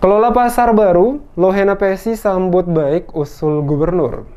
Kelola pasar baru, Lohena Pesi sambut baik usul gubernur.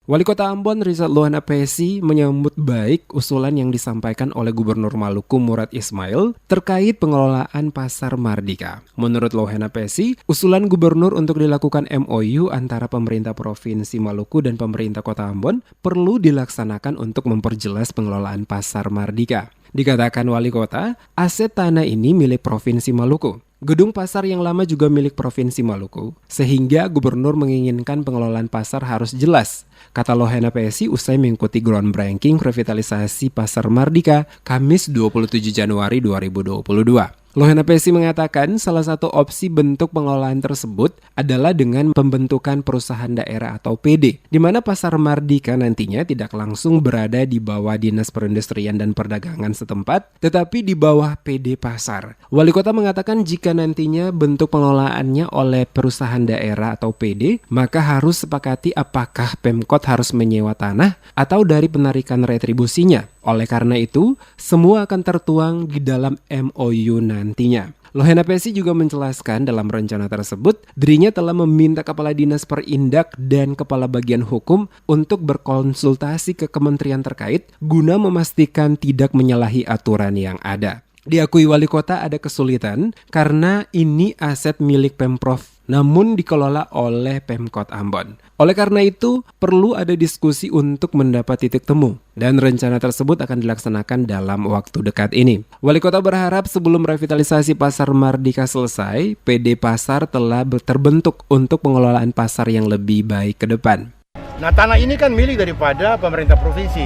Wali Kota Ambon Rizal Lohana Pesi menyambut baik usulan yang disampaikan oleh Gubernur Maluku Murad Ismail terkait pengelolaan Pasar Mardika. Menurut Lohana Pesi, usulan gubernur untuk dilakukan MOU antara pemerintah Provinsi Maluku dan pemerintah Kota Ambon perlu dilaksanakan untuk memperjelas pengelolaan Pasar Mardika. Dikatakan wali kota, aset tanah ini milik Provinsi Maluku. Gedung pasar yang lama juga milik Provinsi Maluku, sehingga gubernur menginginkan pengelolaan pasar harus jelas. Kata Lohana Pesi usai mengikuti groundbreaking revitalisasi Pasar Mardika Kamis 27 Januari 2022. Lohana Pesi mengatakan salah satu opsi bentuk pengelolaan tersebut adalah dengan pembentukan perusahaan daerah atau PD, di mana Pasar Mardika nantinya tidak langsung berada di bawah Dinas Perindustrian dan Perdagangan setempat, tetapi di bawah PD Pasar. Wali Kota mengatakan jika nantinya bentuk pengelolaannya oleh perusahaan daerah atau PD, maka harus sepakati apakah Pemkot harus menyewa tanah atau dari penarikan retribusinya. Oleh karena itu, semua akan tertuang di dalam MOU nantinya. Lohana Pesi juga menjelaskan dalam rencana tersebut, dirinya telah meminta Kepala Dinas Perindak dan Kepala Bagian Hukum untuk berkonsultasi ke kementerian terkait guna memastikan tidak menyalahi aturan yang ada. Diakui wali kota ada kesulitan karena ini aset milik Pemprov namun dikelola oleh Pemkot Ambon. Oleh karena itu, perlu ada diskusi untuk mendapat titik temu dan rencana tersebut akan dilaksanakan dalam waktu dekat ini. Wali kota berharap sebelum revitalisasi Pasar Mardika selesai, PD Pasar telah terbentuk untuk pengelolaan pasar yang lebih baik ke depan. Nah, tanah ini kan milik daripada pemerintah provinsi,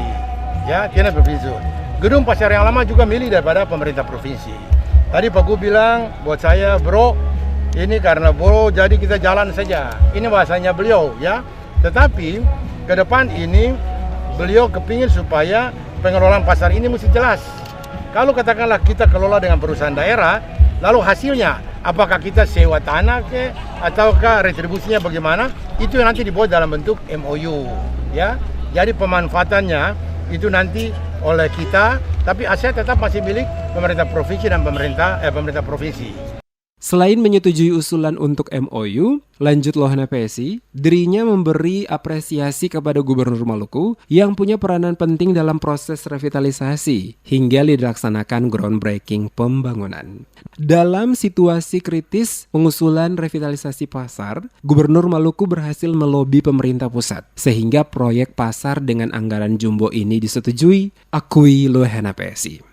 ya, Dinas Provinsi. Gedung pasar yang lama juga milik daripada pemerintah provinsi. Tadi Pak Gu bilang buat saya, bro, ini karena bro jadi kita jalan saja. Ini bahasanya beliau, ya. Tetapi ke depan ini beliau kepingin supaya pengelolaan pasar ini mesti jelas. Kalau katakanlah kita kelola dengan perusahaan daerah, lalu hasilnya apakah kita sewa tanah ke ataukah retribusinya bagaimana? Itu yang nanti dibuat dalam bentuk MOU, ya. Jadi pemanfaatannya itu nanti oleh kita, tapi aset tetap masih milik pemerintah provinsi dan pemerintah provinsi. Selain menyetujui usulan untuk MOU, lanjut Lohana Pesi, dirinya memberi apresiasi kepada Gubernur Maluku yang punya peranan penting dalam proses revitalisasi hingga dilaksanakan groundbreaking pembangunan. Dalam situasi kritis pengusulan revitalisasi pasar, Gubernur Maluku berhasil melobi pemerintah pusat sehingga proyek pasar dengan anggaran jumbo ini disetujui, akui Lohana Pesi.